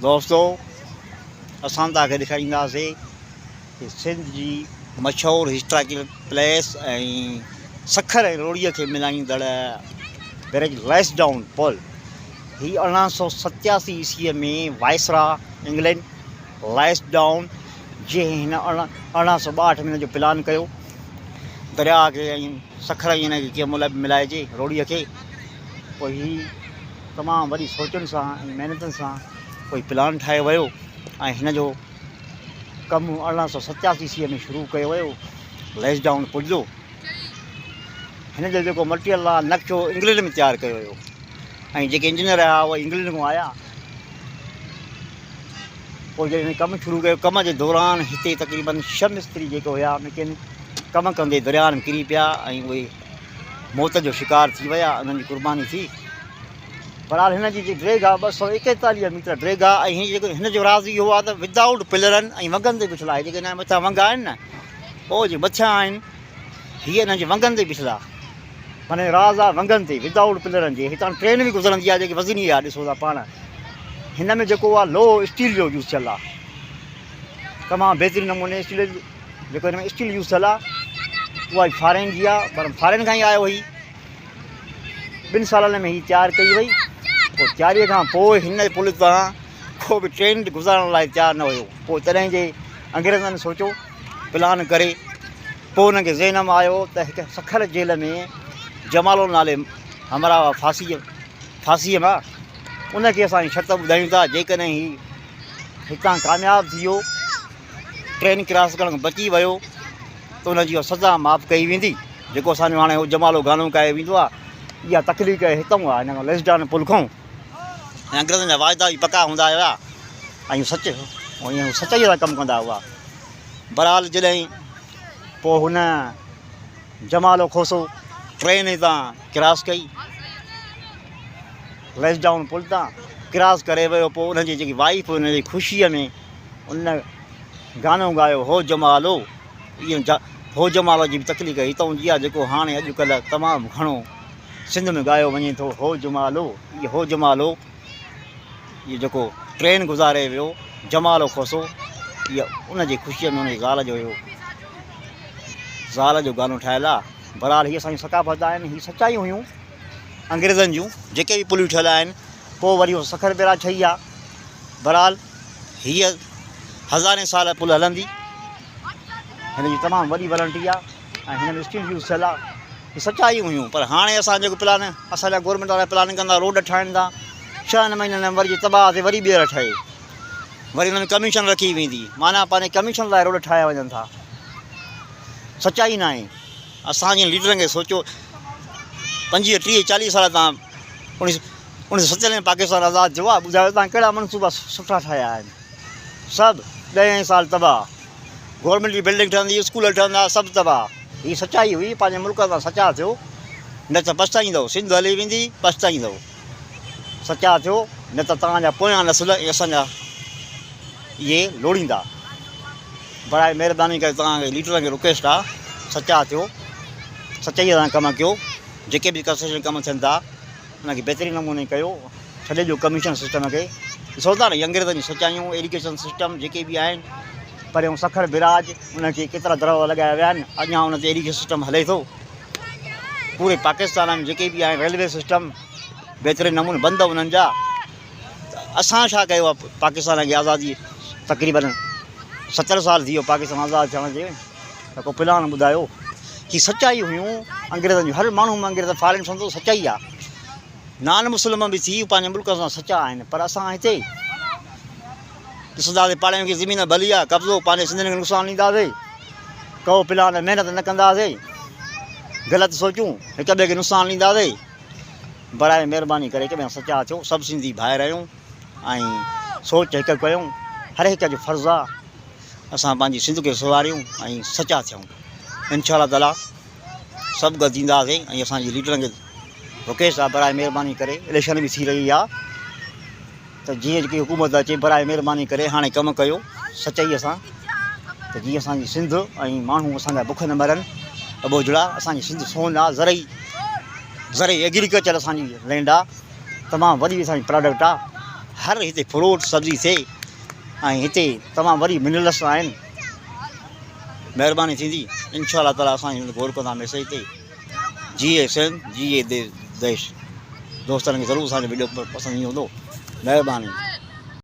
दोस्तों, असां तव्हांखे ॾेखारींदासीं कि सिंध जी मशहूरु हिस्टोरिकल प्लेस ऐं सखर ऐं रोड़ीअ खे मिलाईंदड़ ब्रिज लैंसडाउन पुल। ही 1887 ईस्वीअ में वायसरा इंग्लैंड लैंसडाउन जे हिन 1862 में हिन जो प्लान कयो। दरिया खे ऐं सखर हिन खे कंहिं महिल बि मिलाइजे रोड़ीअ खे। पोइ ही तमामु वॾी सोचनि सां ऐं महिनतुनि सां कोई प्लान ठाहियो वियो ऐं हिन जो कमु 1887 ईस्वीअ में शुरू कयो वियो लैंसडाउन पुल जो। हिन जो जेको मटीरियल आहे नक्शो इंग्लैंड में तयारु कयो वियो ऐं जेके इंजीनियर हुआ उहे इंग्लैंड खां आया। पोइ जॾहिं हिन कमु शुरू कयो, कम जे दौरान हिते तक़रीबन 6 मिस्त्री जेके हुआ लेकिन कमु कंदे दरिया में किरी पिया ऐं उहे मौत जो शिकार थी विया, उन्हनि जी कुर्बानी थी। बहरहाल हिन जी ड्रैग आहे 241 मीटर ड्रैग आहे। ऐं जेको हिन जो राज़ इहो आहे त विदाउट पिलरनि ऐं वंगनि ते बिठल आहे। जेके हिन मथां वंग आहिनि न, उहो जे मथियां आहिनि, हीअ हिन जे वंगनि ते बिठल आहे। माने राज़ आहे वंगनि ते विदाउट पिलरनि जे। हितां ट्रेन बि गुज़रंदी आहे जेकी वज़नी आहे, ॾिसो था पाण। हिन में जेको आहे लो स्टील जो यूज़ थियल आहे, तमामु बहितरीनु नमूने स्टील जेको हिन में स्टील यूज़ थियल आहे उहा फॉरेन जी आहे। पर फॉरेन खां ई आयो हुई। 2 सालनि में ही तयारु कई वई। पोइ तयारीअ खां पोइ हिन पुल तां को बि ट्रेन गुज़ारण लाइ तयारु न हुयो। पोइ तॾहिं जे अंग्रेज़नि सोचियो, प्लान करे पोइ हुनखे ज़हन में आयो त हिकु सखर जेल में जमालो नाले हमरा फांसीअ मां उनखे असां शर्त ॿुधायूं था, जेकॾहिं ही हितां कामयाबु थी वियो, ट्रेन क्रॉस करणु बची वियो, त हुनजी सज़ा माफ़ कई वेंदी। जेको असांजो हाणे उहो जमालो गानो ॻायो वेंदो आहे, इहा तकलीफ़ हितां आहे हिन खां लैंसडाउन पुल खां। ऐं अंग्रेज़नि जा वाइदा बि पका हूंदा हुआ ऐं सचाईअ सां कमु कंदा हुआ। बहरहाल जॾहिं पोइ हुन जमालो खोसो, ट्रेन हितां क्रॉस कई, लैंसडाउन पुल तां क्रॉस करे वियो। पोइ उनजी जेकी वाइफ हुनजी ख़ुशीअ में उन गानो ॻायो, हो जमालो। इहो हो जमालो जी बि तकलीफ़ हितां जी आहे, जेको हाणे अॼुकल्ह तमामु घणो सिंध में ॻायो वञे थो। हो जमालो, इहो हो जमालो, इहो जेको ट्रेन गुज़ारे वियो, जमालो खोसो, इहा उनजी ख़ुशीअ में उनजी ज़ाल जो हुयो, ज़ाल जो गानो ठहियलु आहे। बहरहाल हीअ असांजी सकाफ़त आहिनि, हीअ सचायूं हुयूं अंग्रेज़नि जूं जेके बि पुलियूं ठहियल आहिनि। पोइ वरी उहो सखर बेरा ठही आहे। बहरहाल हीअ हज़ारे साल पुल हलंदी। हिन जी तमामु वॾी वारंटी आहे ऐं हिन में स्टील यूज़ थियल आहे। हीअ सचायूं हुयूं। पर हाणे असां जेको प्लान, असांजा गवर्नमेंट वारा प्लान कंदा, रोड ठाहिनि था, 6 महीननि में वरी तबाह ते वरी ॿीहर ठहे, वरी हुन में कमीशन रखी वेंदी। माना पंहिंजे कमीशन लाइ रोड ठाहिया वञनि था। सचाई न आहे। असांजे लीडरनि खे सोचो, 25, 30, 40 साल तव्हां 1947 में पाकिस्तान आज़ादु थियो आहे, ॿुधायो तव्हां कहिड़ा मनसूबा सुठा ठाहिया आहिनि? सभु 10 साल तबाह। गवर्नमेंट जी बिल्डिंग ठहंदी, स्कूल ठहंदा, सभु तबाह। हीअ सचाई हुई। पंहिंजे मुल्क सां सचा थियो, न त पछताईंदव। सिंध हली वेंदी, पछताईंदव। सचा थियो, न त तव्हांजा पोयां नसुल ऐं असांजा इहे लोड़ींदा। बराए महिरबानी करे तव्हांखे लीडरनि खे रिक्वेस्ट आहे, सचा थियो, सचाईअ सां कमु कयो। जेके बि कंस्ट्रक्शन कमु थियनि था उनखे बहितरीनु नमूने कयो। छॾे ॾियो कमीशन सिस्टम खे। ॾिसो था न अंग्रेज़नि जी सचायूं, एजुकेशन सिस्टम जेके बि आहिनि, परियों सखर बिराज उनखे केतिरा दरवाज़ा लॻाया विया आहिनि। अञा उन ते एजुकेशन सिस्टम हले थो। पूरे पाकिस्तान में जेके बि आहिनि रेलवे सिस्टम बहितरीनु नमूने बंदि उन्हनि जा। असां छा कयो आहे पाकिस्तान खे आज़ादी, तक़रीबन 70 साल थी वियो पाकिस्तान आज़ादु थियण जे, त को प्लान ॿुधायो। ही सचाई हुयूं अंग्रेज़नि जूं। हर माण्हू में अंग्रेज़ फॉरेन सम्झो सचाई आहे। नान मुस्लिम बि थी पंहिंजे मुल्क सां सचा आहिनि। पर असां हिते ॾिसंदासीं पाड़े खे ज़मीन भली आहे, कब्ज़ो, पंहिंजे सिंधियुनि खे नुक़सानु ॾींदासीं, को प्लान महिनत न कंदासीं, ग़लति सोचूं, हिक ॿिए खे नुक़सानु ॾींदासीं। बराए महिरबानी करे हिक ॿिए सचा थियो। सभु सिंधी भाइ रहियूं ऐं सोच हिकु कयूं। हर हिक जो फ़र्ज़ु आहे असां पंहिंजी सिंध खे सुधारियूं ऐं सचा थियूं। इंशाअल्लाह ताला सभु गॾींदासीं। ऐं असांजी लीडरनि खे रिक्वेस्ट आहे, बराए महिरबानी करे, इलेक्शन बि थी रही आहे, त जीअं जेकी हुकूमत अचे बराए महिरबानी करे हाणे कमु कयो सचाईअ सां, त जीअं असांजी सिंध ऐं माण्हू असांजा बुख न मरनि, अॿोजड़ा। असांजी सिंध सोन आहे, ज़रई एग्रीकल्चर असांजी लैंड आहे, तमामु वॾी असांजी प्रोडक्ट आहे। हर हिते फ्रूट सब्जी थिए ऐं हिते तमामु वरी मिनरल्स आहिनि। महिरबानी थींदी इंशा ताला असां गौर कंदासीं हिते। जीए सिंध जीए देश। दोस्तनि खे ज़रूरु असांजो वीडियो पसंदि ईंदो। महिरबानी।